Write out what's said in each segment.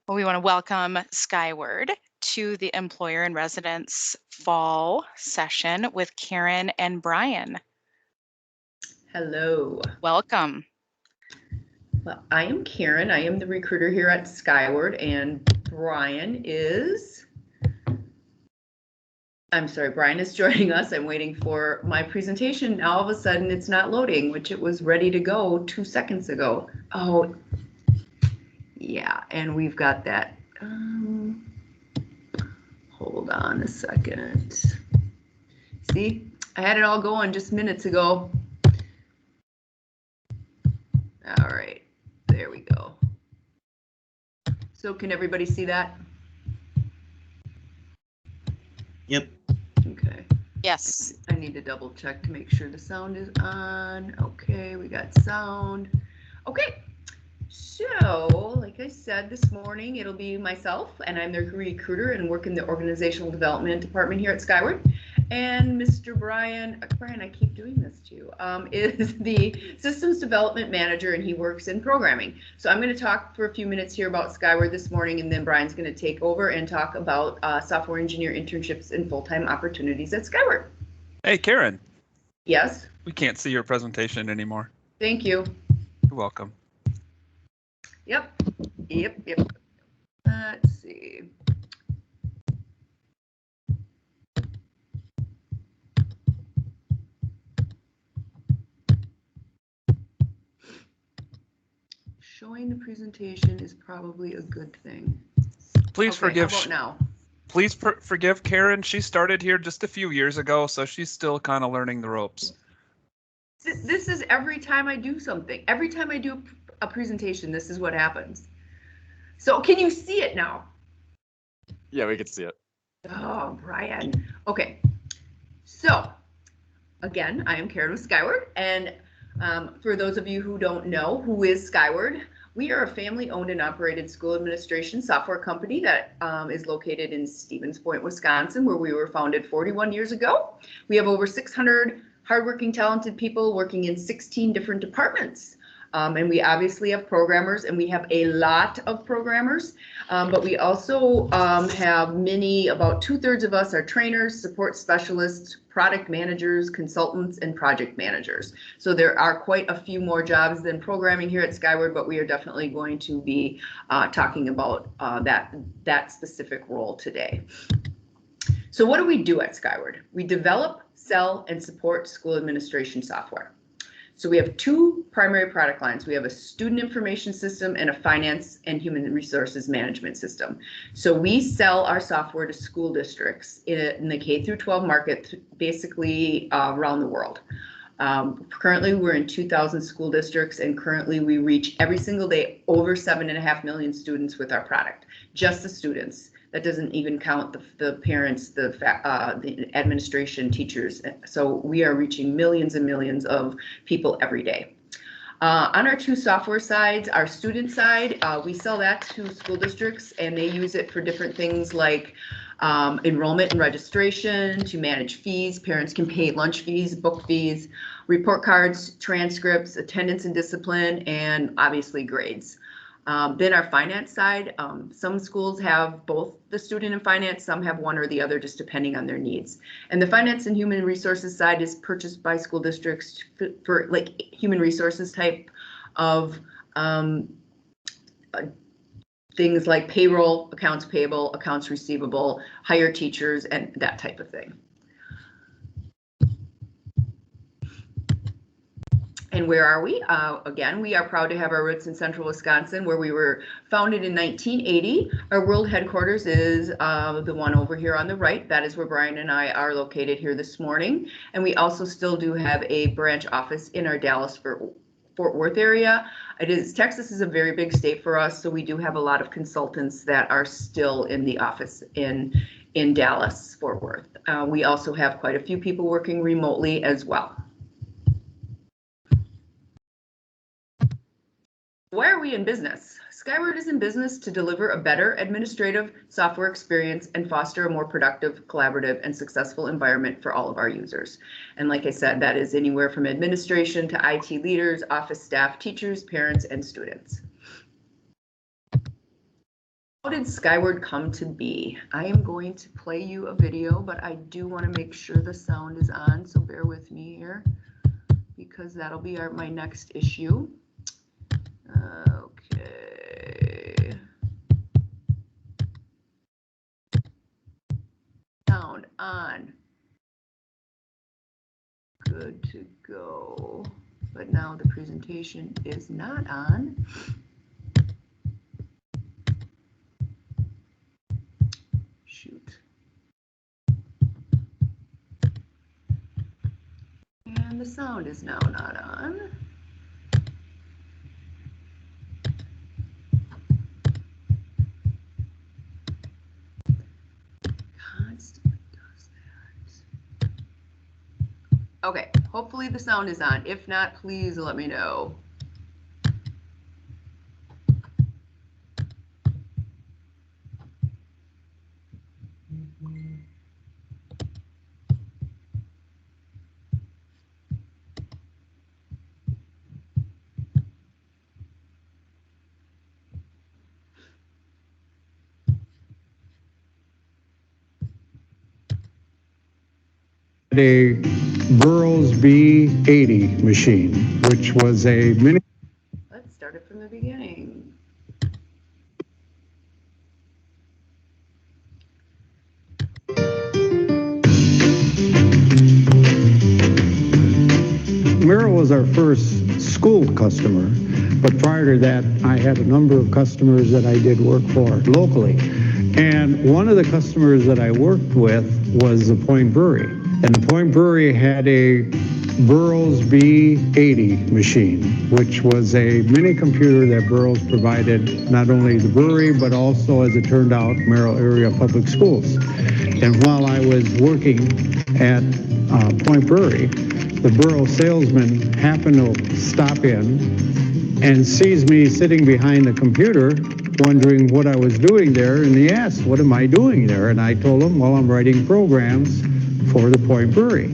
Well, we want to welcome Skyward to the Employer in Residence Fall session with Karen and Brian. Hello. Welcome. Well, I am Karen. I am the recruiter here at Skyward, and Brian is. I'm sorry, Brian is joining us. I'm waiting for my presentation. Now all of a sudden it's not loading, which it was ready to go 2 seconds ago. Oh, yeah, and we've got that. Hold on a second. See, I had it all going just minutes ago. All right, there we go. So can everybody see that? Yep. Okay. Yes. I need to double check to make sure the sound is on. Okay, we got sound. Okay, so like I said this morning, it'll be myself, and I'm the recruiter and work in the organizational development department here at Skyward. And Mr. Brian, I keep doing this to you, is the systems development manager, and he works in programming. So I'm going to talk for a few minutes here about Skyward this morning, and then Brian's going to take over and talk about software engineer internships and full-time opportunities at Skyward. Hey, Karen. Yes? We can't see your presentation anymore. Thank you. You're welcome. Yep. Let's see. Showing the presentation is probably a good thing. Please forgive. How about now? Please forgive Karen. She started here just a few years ago, so she's still kind of learning the ropes. This is every time I do something. Every time I do a presentation, this is what happens. So can you see it now? Yeah, we can see it. Oh, Brian. Okay. So again, I am Karen with Skyward, and for those of you who don't know, who is Skyward? We are a family-owned and operated school administration software company that is located in Stevens Point, Wisconsin, where we were founded 41 years ago. We have over 600 hardworking, talented people working in 16 different departments. And we obviously have programmers, and we have a lot of programmers, but we also have many, about 2/3 of us are trainers, support specialists, product managers, consultants, and project managers. So there are quite a few more jobs than programming here at Skyward, but we are definitely going to be talking about that specific role today. So what do we do at Skyward? We develop, sell, and support school administration software. So we have two primary product lines. We have a student information system and a finance and human resources management system. So we sell our software to school districts in the K through 12 market, basically around the world. Currently, we're in 2,000 school districts, and currently we reach every single day over 7.5 million students with our product, just the students. That doesn't even count the parents, the administration, teachers. So we are reaching millions and millions of people every day. On our two software sides, our student side, we sell that to school districts, and they use it for different things like enrollment and registration, to manage fees. Parents can pay lunch fees, book fees, report cards, transcripts, attendance and discipline, and obviously grades. Then our finance side, some schools have both the student and finance, some have one or the other, just depending on their needs. And the finance and human resources side is purchased by school districts for like human resources type of things like payroll, accounts payable, accounts receivable, hire teachers, and that type of thing. And where are we? Again, we are proud to have our roots in central Wisconsin, where we were founded in 1980. Our world headquarters is the one over here on the right. That is where Brian and I are located here this morning. And we also still do have a branch office in our Dallas Fort Worth area. Texas is a very big state for us, so we do have a lot of consultants that are still in the office in Dallas Fort Worth. We also have quite a few people working remotely as well. Why are we in business? Skyward is in business to deliver a better administrative software experience and foster a more productive, collaborative, and successful environment for all of our users. And like I said, that is anywhere from administration to IT leaders, office staff, teachers, parents, and students. How did Skyward come to be? I am going to play you a video, but I do want to make sure the sound is on, so bear with me here, because that'll be my next issue. Okay. Sound on. Good to go. But now the presentation is not on. Shoot. And the sound is now not on. Constantly does that. Okay, hopefully the sound is on. If not, please let me know. A Burroughs B80 machine, which was a mini. Let's start it from the beginning. Merrill was our first school customer, but prior to that, I had a number of customers that I did work for locally. And one of the customers that I worked with was the Point Brewery. And the Point Brewery had a Burroughs B80 machine, which was a mini computer that Burroughs provided not only the brewery, but also, as it turned out, Merrill area public schools. And while I was working at Point Brewery, the Burroughs salesman happened to stop in and sees me sitting behind the computer, wondering what I was doing there, and he asked, "What am I doing there?" And I told him, "Well, I'm writing programs for the Point Brewery."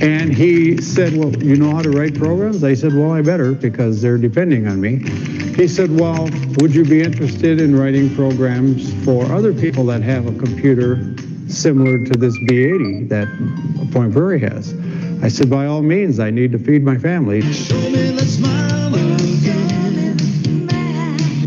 And he said, "Well, you know how to write programs?" I said, "Well, I better, because they're depending on me." He said, "Well, would you be interested in writing programs for other people that have a computer similar to this B80 that Point Brewery has?" I said, "By all means, I need to feed my family."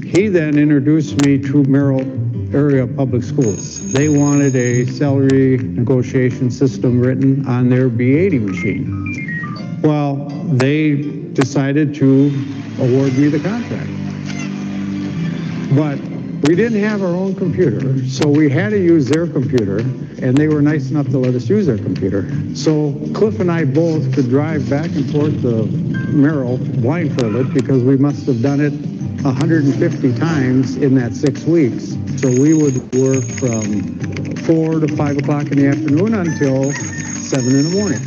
He then introduced me to Merrill area public schools. They wanted a salary negotiation system written on their B80 machine. Well, they decided to award me the contract. But we didn't have our own computer, so we had to use their computer, and they were nice enough to let us use their computer. So Cliff and I both could drive back and forth to Merrill blindfolded, because we must have done it 150 times in that 6 weeks. So we would work from 4 to 5 o'clock in the afternoon until 7 in the morning.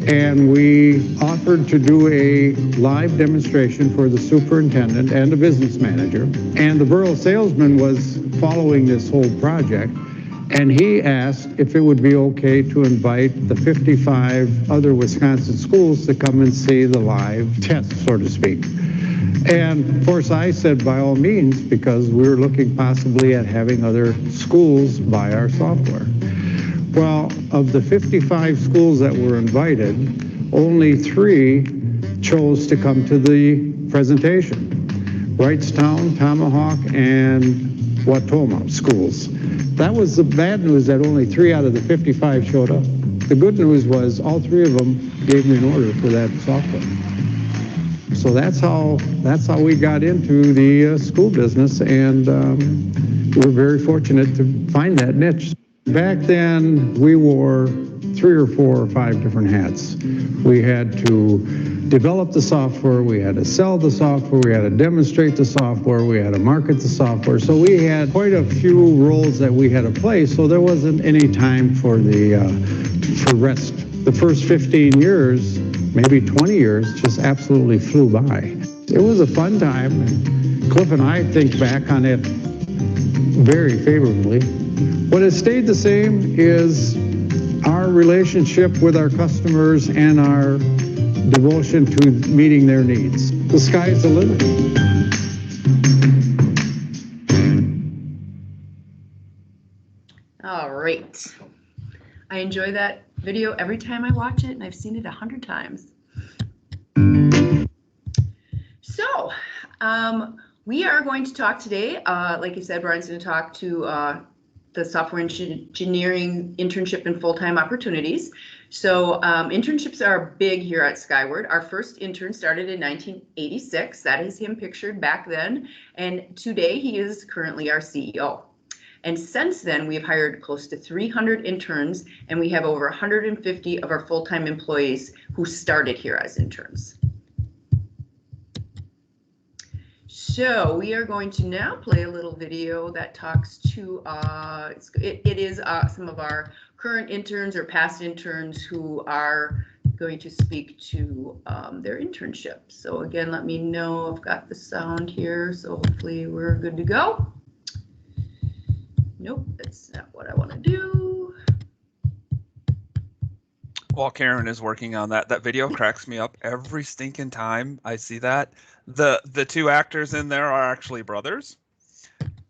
And we offered to do a live demonstration for the superintendent and the business manager. And the Burroughs salesman was following this whole project, and he asked if it would be okay to invite the 55 other Wisconsin schools to come and see the live test, so to speak. And of course I said, by all means, because we were looking possibly at having other schools buy our software. Well, of the 55 schools that were invited, only 3 chose to come to the presentation. Wrightstown, Tomahawk, and Watoma schools. That was the bad news, that only 3 out of the 55 showed up. The good news was all 3 of them gave me an order for that software. So that's how we got into the school business, and we're very fortunate to find that niche. Back then, we wore 3 or 4 or 5 different hats. We had to develop the software, we had to sell the software, we had to demonstrate the software, we had to market the software. So we had quite a few roles that we had to play, so there wasn't any time for rest. The first 15 years, maybe 20 years, just absolutely flew by. It was a fun time. Cliff and I think back on it very favorably. What has stayed the same is our relationship with our customers and our devotion to meeting their needs. The sky's the limit. enjoy that video every time I watch it, and I've seen it 100 times. So, we are going to talk today, like I said, Brian's going to talk to the software engineering internship and full-time opportunities. So internships are big here at Skyward. Our first intern started in 1986. That is him pictured back then. And today he is currently our CEO. And since then, we've hired close to 300 interns, and we have over 150 of our full-time employees who started here as interns. So we are going to now play a little video that talks to, it is some of our current interns or past interns who are going to speak to their internship. So again, let me know I've got the sound here, so hopefully we're good to go. Nope, that's not what I want to do. While Karen is working on that, that video cracks me up every stinking time I see that. The two actors in there are actually brothers,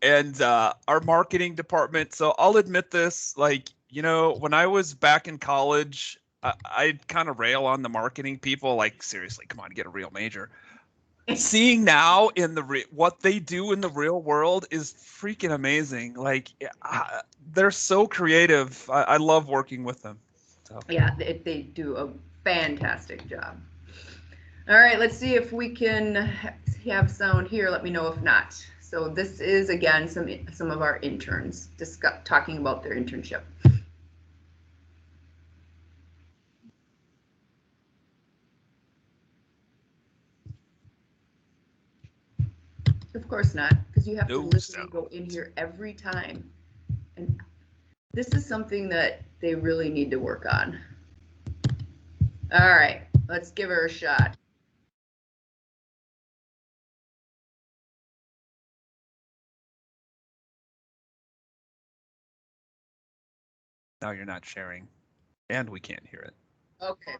and our marketing department. So I'll admit this, like, you know, when I was back in college, I'd kind of rail on the marketing people, like, seriously, come on, get a real major. Seeing now in the what they do in the real world is freaking amazing. Like, they're so creative. I love working with them. So. Yeah, they do a fantastic job. All right, let's see if we can have sound here. Let me know if not. So this is, again, some of our interns talking about their internship. Of course not, because you have to literally go in here every time. And this is something that they really need to work on. All right, let's give her a shot. Now you're not sharing, and we can't hear it. Okay.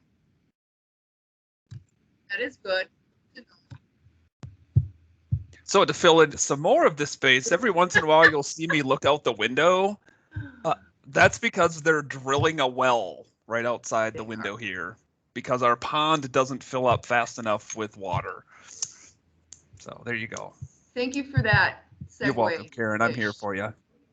That is good. So to fill in some more of this space, every once in a while you'll see me look out the window. That's because they're drilling a well right outside the window here, because our pond doesn't fill up fast enough with water. So there you go. Thank you for that segue. You're welcome, Karen. I'm here for you.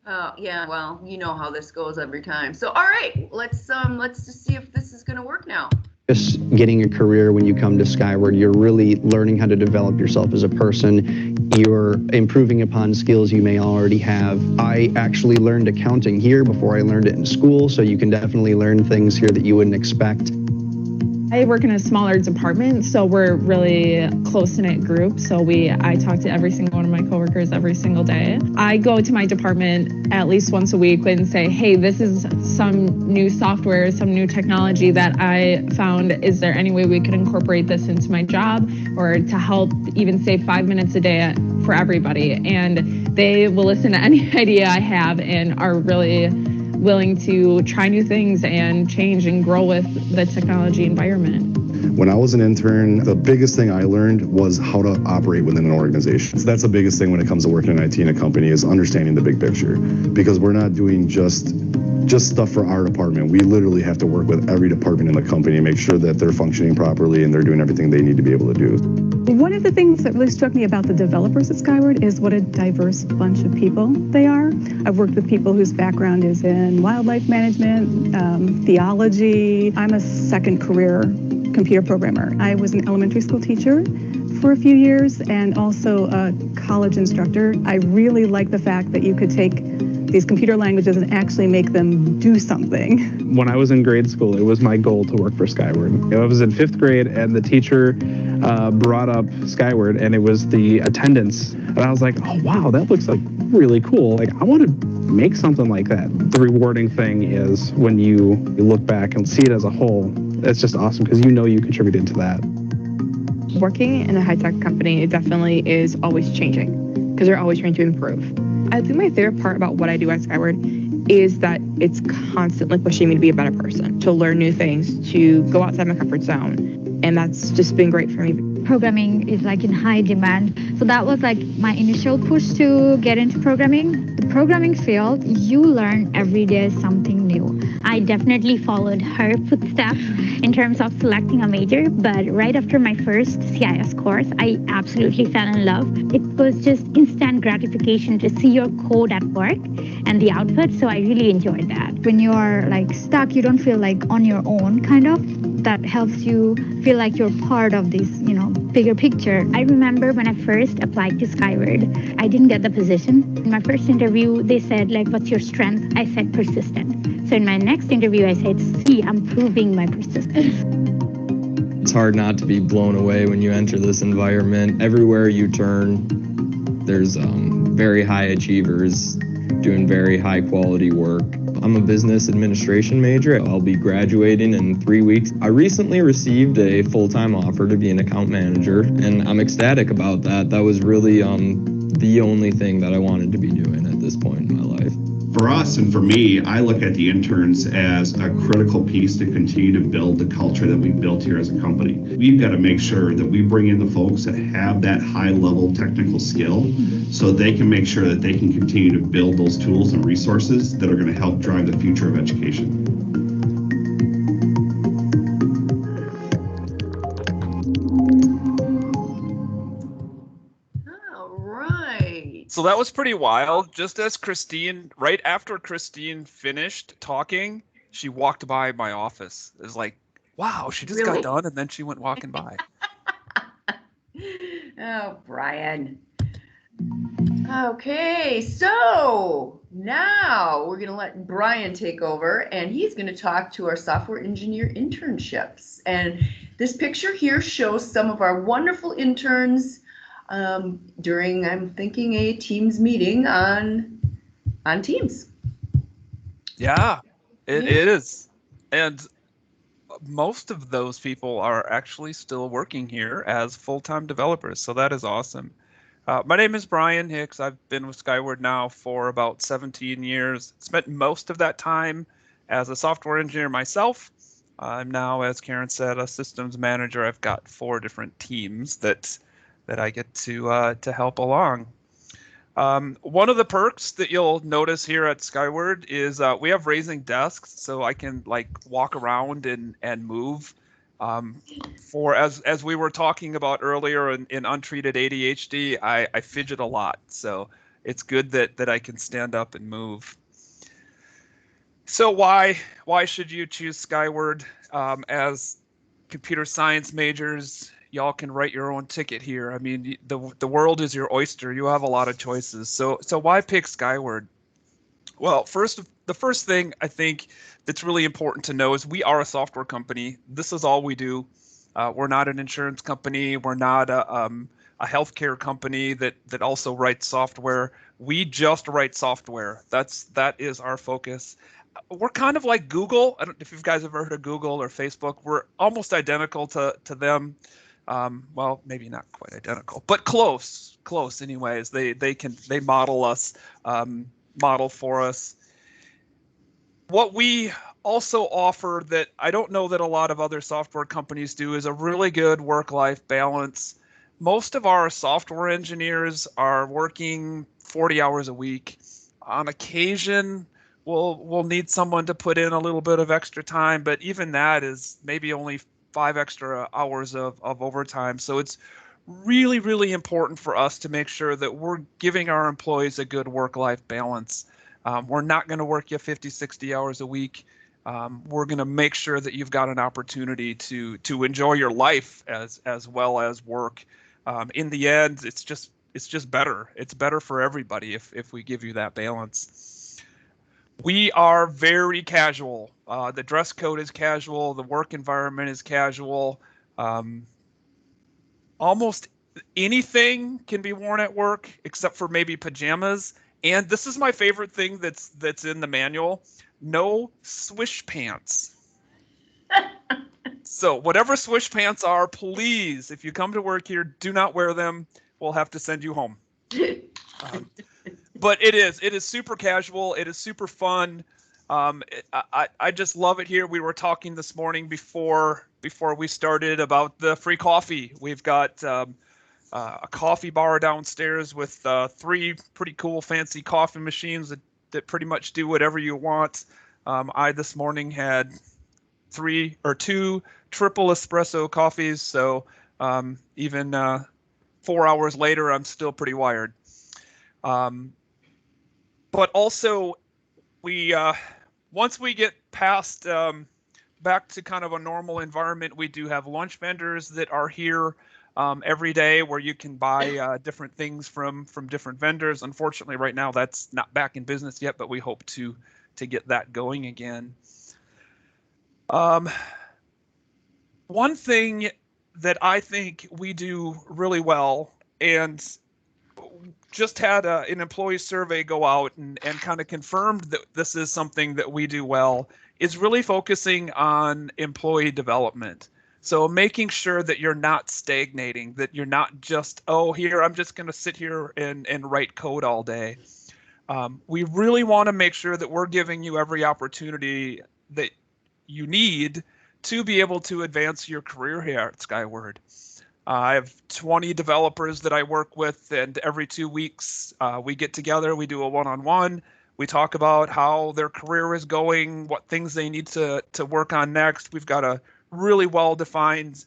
Oh, yeah, well, you know how this goes every time. So, all right, let's just see if this is going to work now. Just getting a career when you come to Skyward, you're really learning how to develop yourself as a person. You're improving upon skills you may already have. I actually learned accounting here before I learned it in school, so you can definitely learn things here that you wouldn't expect. I work in a smaller department, so we're really close-knit group. So I talk to every single one of my coworkers every single day. I go to my department at least once a week and say, hey, this is some new software, some new technology that I found. Is there any way we could incorporate this into my job or to help even save 5 minutes a day for everybody? And they will listen to any idea I have and are really willing to try new things and change and grow with the technology environment. When I was an intern, the biggest thing I learned was how to operate within an organization. So that's the biggest thing when it comes to working in IT in a company, is understanding the big picture, because we're not doing just stuff for our department. We literally have to work with every department in the company and make sure that they're functioning properly and they're doing everything they need to be able to do. One of the things that really struck me about the developers at Skyward is what a diverse bunch of people they are. I've worked with people whose background is in wildlife management, theology. I'm a second career computer programmer. I was an elementary school teacher for a few years and also a college instructor. I really like the fact that you could take these computer languages and actually make them do something. When I was in grade school, it was my goal to work for Skyward. I was in 5th grade and the teacher brought up Skyward, and it was the attendance. And I was like, oh, wow, that looks like really cool. Like, I want to make something like that. The rewarding thing is when you look back and see it as a whole, it's just awesome because you know you contributed to that. Working in a high-tech company, it definitely is always changing because they're always trying to improve. I think my favorite part about what I do at Skyward is that it's constantly pushing me to be a better person, to learn new things, to go outside my comfort zone. And that's just been great for me. Programming is like in high demand. So that was like my initial push to get into programming. The programming field, you learn every day something new. I I definitely followed her footsteps in terms of selecting a major, but right after my first CIS course, I absolutely fell in love. It was just instant gratification to see your code at work and the output, so I really enjoyed that. When you're like stuck, you don't feel like on your own, kind of. That helps you feel like you're part of this, bigger picture. I remember when I first applied to Skyward, I didn't get the position. In my first interview, they said, like, what's your strength? I said persistent. So in my next interview, I said, see, I'm proving my persistence. It's hard not to be blown away when you enter this environment. Everywhere you turn, there's very high achievers doing very high quality work. I'm a business administration major. I'll be graduating in 3 weeks. I recently received a full-time offer to be an account manager, and I'm ecstatic about that. That was really the only thing that I wanted to be doing at this point in my life. For us and for me, I look at the interns as a critical piece to continue to build the culture that we've built here as a company. We've got to make sure that we bring in the folks that have that high level technical skill so they can make sure that they can continue to build those tools and resources that are going to help drive the future of education. So that was pretty wild. Just as right after Christine finished talking, she walked by my office. It was like, wow, she just got done, and then she went walking by. Oh, Brian. Okay, so now we're going to let Brian take over, and he's going to talk to our software engineer internships. And this picture here shows some of our wonderful interns during, I'm thinking, a Teams meeting on Teams. Yeah, it is. And most of those people are actually still working here as full-time developers, so that is awesome. My name is Brian Hicks. I've been with Skyward now for about 17 years. Spent most of that time as a software engineer myself. I'm now, as Karen said, a systems manager. I've got 4 different teams that I get to help along. One of the perks that you'll notice here at Skyward is we have raising desks, so I can like walk around and move. As we were talking about earlier in untreated ADHD, I fidget a lot, so it's good that I can stand up and move. So why should you choose Skyward? As computer science majors, y'all can write your own ticket here. I mean, the world is your oyster. You have a lot of choices. So why pick Skyward? Well, the first thing I think that's really important to know is we are a software company. This is all we do. We're not an insurance company. We're not a healthcare company that also writes software. We just write software. That is our focus. We're kind of like Google. I don't know if you guys have ever heard of Google or Facebook. We're almost identical to them. Well, maybe not quite identical, but close anyways. They model us, model for us. What we also offer that I don't know that a lot of other software companies do is a really good work-life balance. Most of our software engineers are working 40 hours a week. On occasion, we'll need someone to put in a little bit of extra time, but even that is maybe only 5 extra hours of overtime. So it's really, really important for us to make sure that we're giving our employees a good work-life balance. We're not going to work you 50, 60 hours a week. We're going to make sure that you've got an opportunity to enjoy your life as well as work. In the end, it's just better. It's better for everybody if we give you that balance. We are very casual. The dress code is casual. The work environment is casual. Almost anything can be worn at work except for maybe pajamas. And this is my favorite thing that's in the manual. No swish pants. So whatever swish pants are, please, if you come to work here, do not wear them. We'll have to send you home. But it is super casual. It is super fun. I just love it here. We were talking this morning before we started about the free coffee. We've got a coffee bar downstairs with 3 pretty cool fancy coffee machines that pretty much do whatever you want. I this morning had 2 triple espresso coffees, so even 4 hours later, I'm still pretty wired. But also, we once we get past back to kind of a normal environment, we do have lunch vendors that are here every day where you can buy different things from different vendors. Unfortunately, right now that's not back in business yet, but we hope to get that going again. One thing that I think we do really well, and just had an employee survey go out and kind of confirmed that this is something that we do well, is really focusing on employee development. So making sure that you're not stagnating, that you're not just, oh, here, I'm just going to sit here and write code all day. We really want to make sure that we're giving you every opportunity that you need to be able to advance your career here at Skyward. I have 20 developers that I work with, and every 2 weeks we get together, we do a one-on-one. We talk about how their career is going, what things they need to work on next. We've got a really well-defined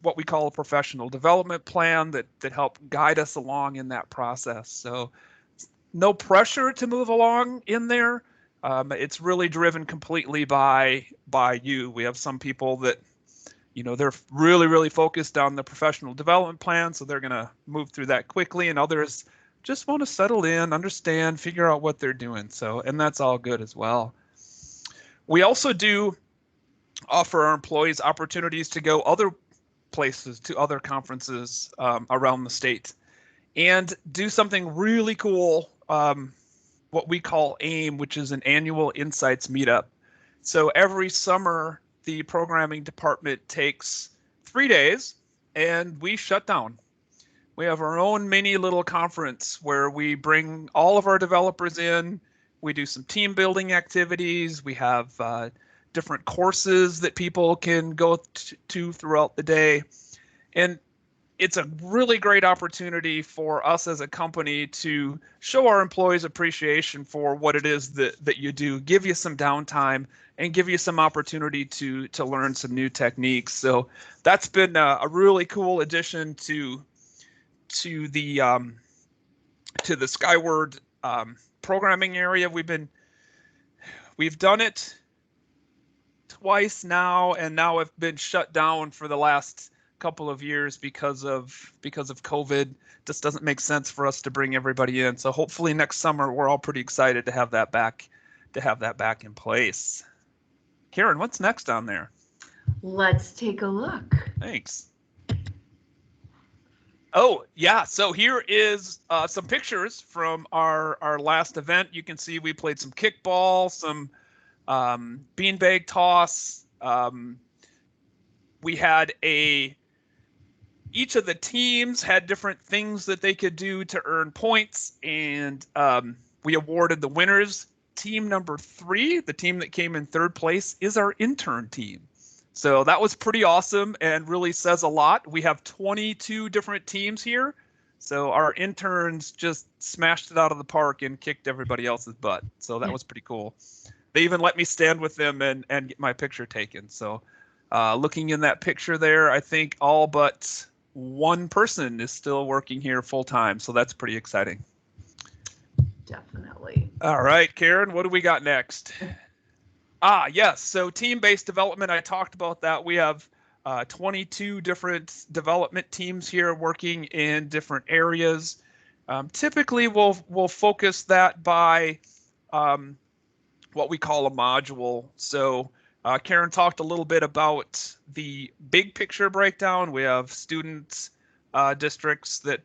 what we call a professional development plan that help guide us along in that process. So no pressure to move along in there. It's really driven completely by you. We have some people that, you know, they're really, really focused on the professional development plan, so they're going to move through that quickly, and others just want to settle in, understand, figure out what they're doing. So, and that's all good as well. We also do offer our employees opportunities to go other places, to other conferences around the state, and do something really cool, what we call AIM, which is an annual Insights meetup. So every summer, the programming department takes 3 days and we shut down. We have our own mini little conference where we bring all of our developers in. We do some team building activities. We have different courses that people can go to throughout the day. And it's a really great opportunity for us as a company to show our employees appreciation for what it is that you do, give you some downtime, and give you some opportunity to learn some new techniques. So that's been a really cool addition to the Skyward programming area. We've done it twice now, and now have been shut down for the last couple of years because of COVID. Just doesn't make sense for us to bring everybody in. So hopefully next summer we're all pretty excited to have that back in place. Karen, what's next on there? Let's take a look. Thanks. Oh yeah, so here is some pictures from our last event. You can see we played some kickball, some beanbag toss. We had each of the teams had different things that they could do to earn points, and we awarded the winners. Team number 3, the team that came in 3rd place, is our intern team. So that was pretty awesome and really says a lot. We have 22 different teams here. So our interns just smashed it out of the park and kicked everybody else's butt. So that was pretty cool. They even let me stand with them and get my picture taken. So looking in that picture there, I think all but one person is still working here full time. So that's pretty exciting. Definitely. All right, Karen, what do we got next? Yes. So team-based development, I talked about that. We have 22 different development teams here working in different areas. Typically, we'll focus that by what we call a module. So Karen talked a little bit about the big picture breakdown. We have student districts that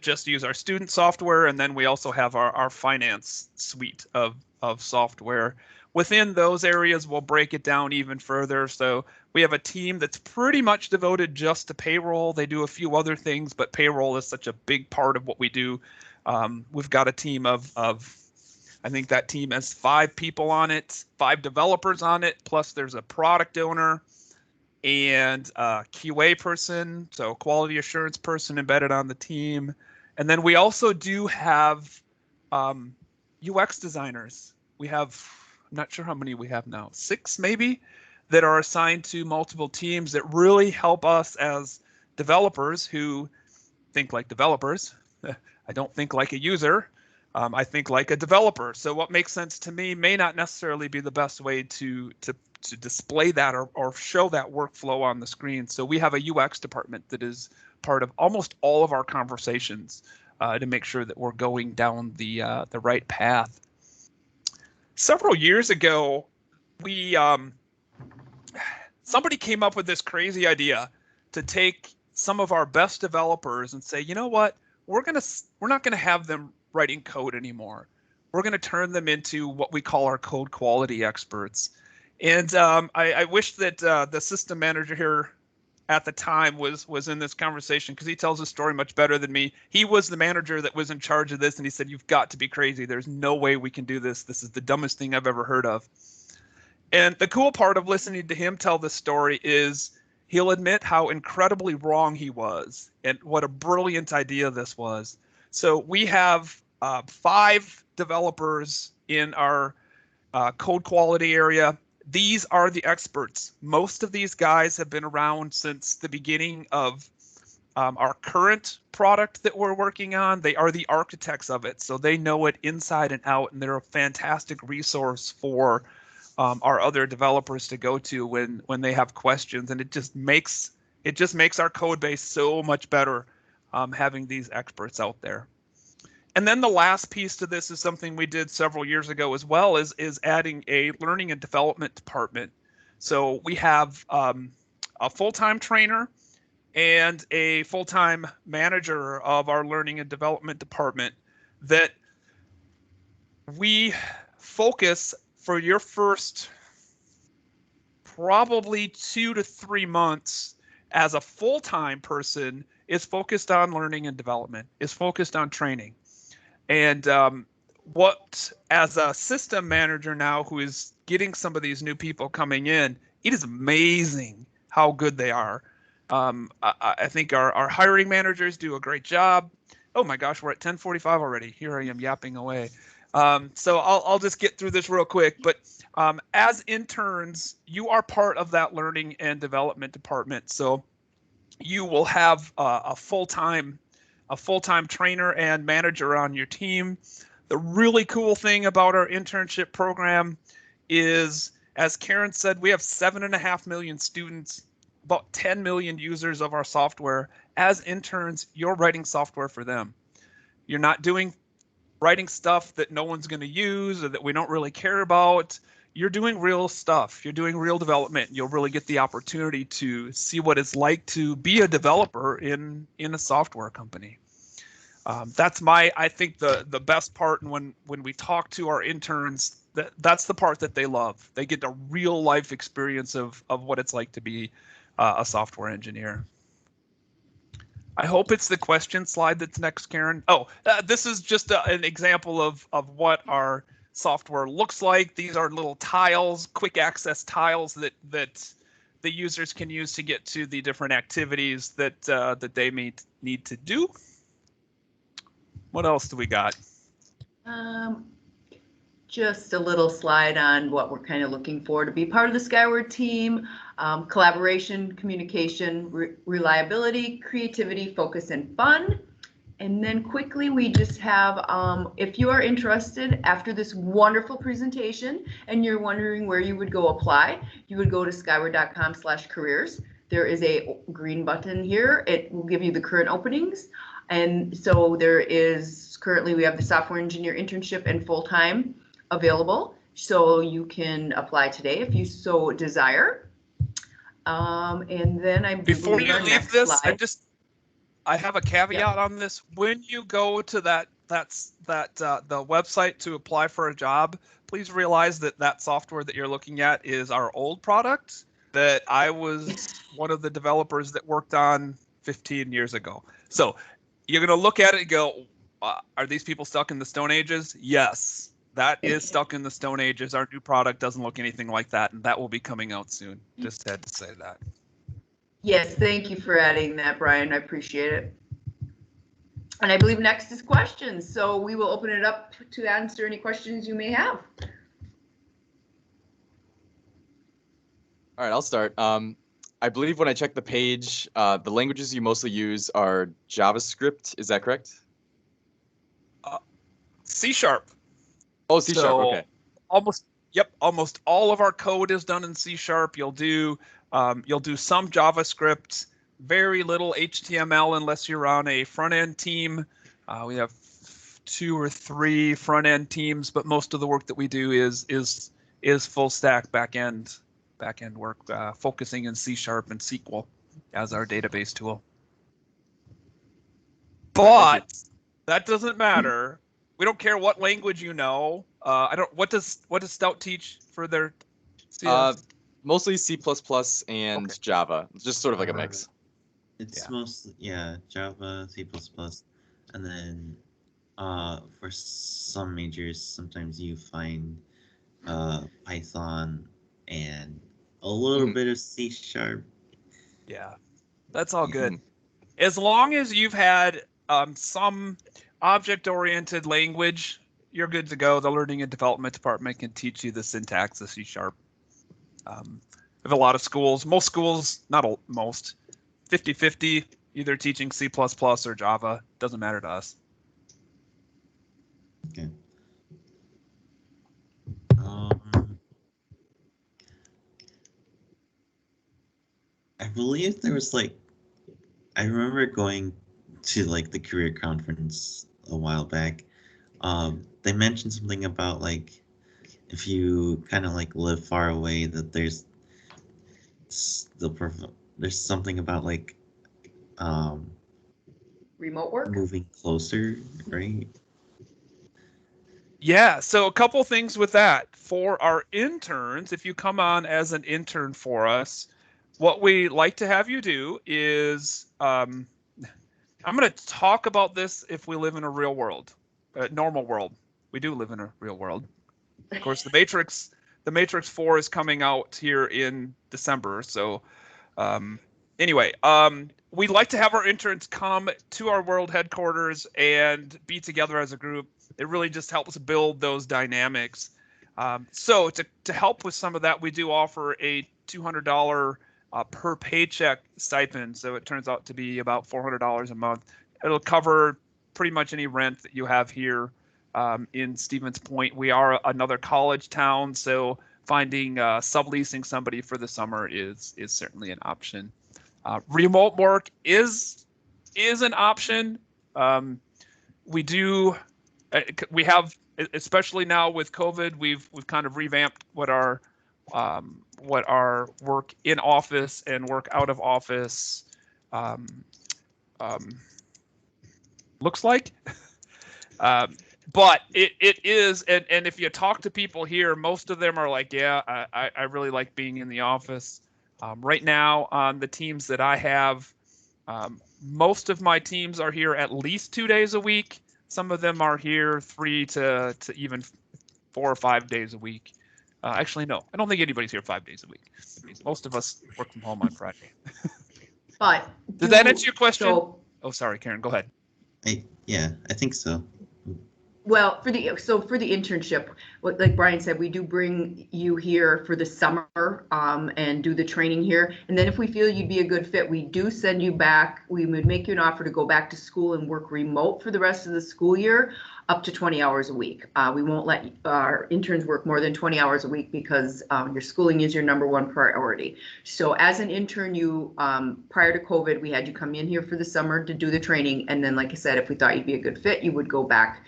just use our student software, and then we also have our finance suite of software. Within those areas, we'll break it down even further. So we have a team that's pretty much devoted just to payroll. They do a few other things, but payroll is such a big part of what we do. We've got a team of I think that team has 5 people on it, 5 developers on it, plus there's a product owner and a QA person, so quality assurance person embedded on the team. And then we also do have UX designers. We have, I'm not sure how many we have now, 6 maybe, that are assigned to multiple teams that really help us as developers who think like developers. I don't think like a user. I think like a developer. So what makes sense to me may not necessarily be the best way to display that or show that workflow on the screen. So we have a UX department that is part of almost all of our conversations to make sure that we're going down the right path. Several years ago, we somebody came up with this crazy idea to take some of our best developers and say, you know what, we're not gonna have them writing code anymore. We're gonna turn them into what we call our code quality experts. And I wish that the system manager here at the time was in this conversation, because he tells the story much better than me. He was the manager that was in charge of this, and he said, you've got to be crazy. There's no way we can do this. This is the dumbest thing I've ever heard of. And the cool part of listening to him tell this story is he'll admit how incredibly wrong he was and what a brilliant idea this was. So we have 5 developers in our code quality area. These are the experts. Most of these guys have been around since the beginning of our current product that we're working on. They are the architects of it, so they know it inside and out, and they're a fantastic resource for our other developers to go to when they have questions. And it just makes our code base so much better having these experts out there. And then the last piece to this is something we did several years ago as well, is adding a learning and development department. So we have a full-time trainer and a full-time manager of our learning and development department that we focus for your first probably 2 to 3 months as a full-time person is focused on learning and development, is focused on training. And what, as a system manager now who is getting some of these new people coming in, it is amazing how good they are. I think our hiring managers do a great job. Oh my gosh, we're at 10:45 already. Here I am yapping away. So I'll just get through this real quick. But as interns, you are part of that learning and development department. So you will have a full-time trainer and manager on your team. The really cool thing about our internship program is, as Karen said, we have 7.5 million students, about 10 million users of our software. As interns, you're writing software for them. You're not writing stuff that no one's going to use or that we don't really care about. You're doing real stuff. You're doing real development. You'll really get the opportunity to see what it's like to be a developer in a software company. That's I think the best part. And when we talk to our interns, that's the part that they love. They get a real life experience of what it's like to be a software engineer. I hope it's the question slide that's next, Karen. Oh, this is just an example of what our software looks like. These are little tiles, quick access tiles that the users can use to get to the different activities that they may need to do. What else do we got? Just a little slide on what we're kind of looking for to be part of the Skyward team. Collaboration, communication, reliability, creativity, focus, and fun. And then quickly, we just have, if you are interested after this wonderful presentation and you're wondering where you would go apply, you would go to skyward.com/careers. There is a green button here. It will give you the current openings. And so there is currently, we have the software engineer internship and full-time available. So you can apply today if you so desire. And then before you leave this, I have a caveat on this. When you go to the website to apply for a job, please realize that software that you're looking at is our old product that I was one of the developers that worked on 15 years ago. So you're going to look at it and go, are these people stuck in the Stone Ages? Yes, that is stuck in the Stone Ages. Our new product doesn't look anything like that, and that will be coming out soon. Just had to say that. Yes, thank you for adding that, Brian. I appreciate it. And I believe next is questions. So we will open it up to answer any questions you may have. All right, I'll start. I believe when I checked the page, the languages you mostly use are JavaScript. Is that correct? C#. Oh, C#. Okay. Almost all of our code is done in C#. You'll do some JavaScript, very little HTML unless you're on a front end team. We have 2 or 3 front end teams, but most of the work that we do is full stack back end work, focusing in C# and SQL as our database tool. But that doesn't matter. We don't care what language you know. What does Stout teach for their CS? Mostly C++ and Java. It's just sort of like a mix. It's mostly Java, C++, and then for some majors, sometimes you find Python and a little bit of C#. Yeah, that's all good. As long as you've had some object-oriented language, you're good to go. The learning and development department can teach you the syntax of C#. We have a lot of schools, most schools, not most, 50-50, either teaching C++ or Java. Doesn't matter to us. Okay. I believe there was I remember going to the career conference a while back. They mentioned something about if you kind of live far away, that there's something about remote work, moving closer, right? Yeah, so a couple things with that. For our interns, if you come on as an intern for us, what we like to have you do is, I'm going to talk about this if we live in a real world, a normal world. We do live in a real world. Of course, the Matrix 4 is coming out here in December. So anyway, we like to have our interns come to our world headquarters and be together as a group. It really just helps build those dynamics. So to help with some of that, we do offer a $200 per paycheck stipend. So it turns out to be about $400 a month. It'll cover pretty much any rent that you have here in Stevens Point. We are another college town, so finding subleasing somebody for the summer is certainly an option. Remote work is an option. We have, especially now with COVID, we've kind of revamped what our work in office and work out of office looks like. But it is, and if you talk to people here, most of them are like, yeah, I really like being in the office. Right now on the teams that I have, most of my teams are here at least 2 days a week. Some of them are here 3 to even 4 or 5 days a week. Actually, no, I don't think anybody's here 5 days a week. Most of us work from home on Friday. But did that answer your question? Oh, sorry, Karen, go ahead. Yeah, I think so. Well, for the internship, like Brian said, we do bring you here for the summer and do the training here. And then if we feel you'd be a good fit, we do send you back. We would make you an offer to go back to school and work remote for the rest of the school year, up to 20 hours a week. We won't let our interns work more than 20 hours a week because your schooling is your #1 priority. So as an intern, you prior to COVID, we had you come in here for the summer to do the training. And then, like I said, if we thought you'd be a good fit, you would go back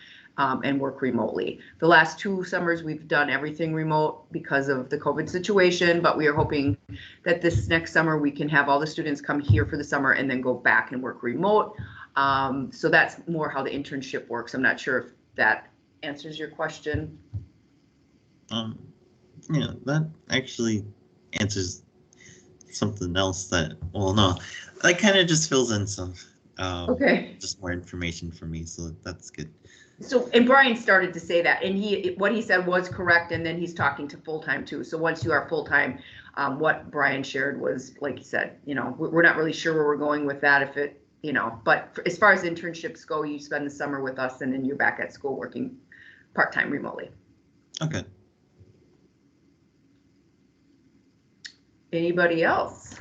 and work remotely. The last 2 summers, we've done everything remote because of the COVID situation, but we are hoping that this next summer we can have all the students come here for the summer and then go back and work remote. So that's more how the internship works. I'm not sure if that answers your question. Yeah, that actually answers something else that, well, no, that kind of just fills in some, just more information for me, so that's good. So, and Brian started to say that, and what he said was correct, and then he's talking to full-time too. So once you are full-time, what Brian shared was, like he said, we're not really sure where we're going with that, if it, but as far as internships go, you spend the summer with us and then you're back at school working part-time remotely. Okay. Anybody else?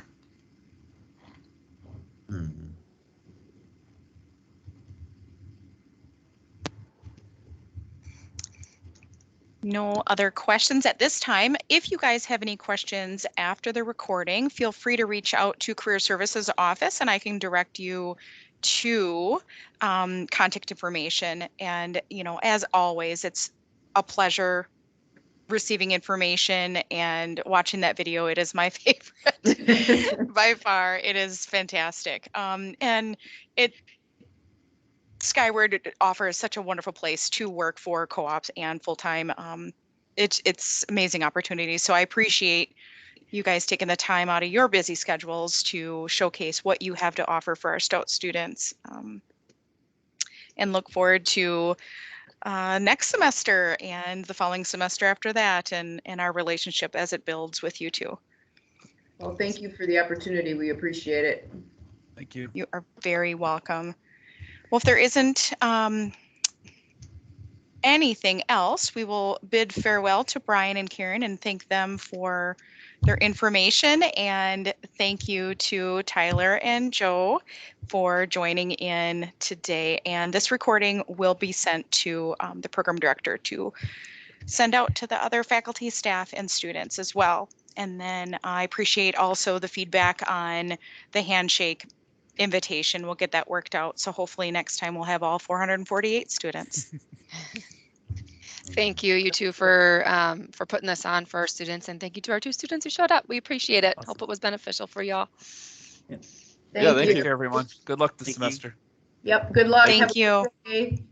No other questions at this time. If you guys have any questions after the recording, feel free to reach out to Career Services Office and I can direct you to contact information. And, you know, as always, it's a pleasure receiving information and watching that video. It is my favorite by far. It is fantastic. And Skyward offers such a wonderful place to work for co-ops and full-time. It's amazing opportunities. So I appreciate you guys taking the time out of your busy schedules to showcase what you have to offer for our Stout students. And look forward to next semester and the following semester after that and our relationship as it builds with you two. Well, thank you for the opportunity. We appreciate it. Thank you. You are very welcome. Well, if there isn't anything else, we will bid farewell to Brian and Karen and thank them for their information. And thank you to Tyler and Joe for joining in today. And this recording will be sent to the program director to send out to the other faculty, staff, and students as well. And then I appreciate also the feedback on the handshake invitation. We'll get that worked out. So hopefully next time we'll have all 448 students. Thank you, you two, for putting this on for our students, and thank you to our 2 students who showed up. We appreciate it. Awesome. Hope it was beneficial for y'all. Thank Thank you. you, everyone. Good luck this semester. Yep. Good luck. Thank Have a you. good day.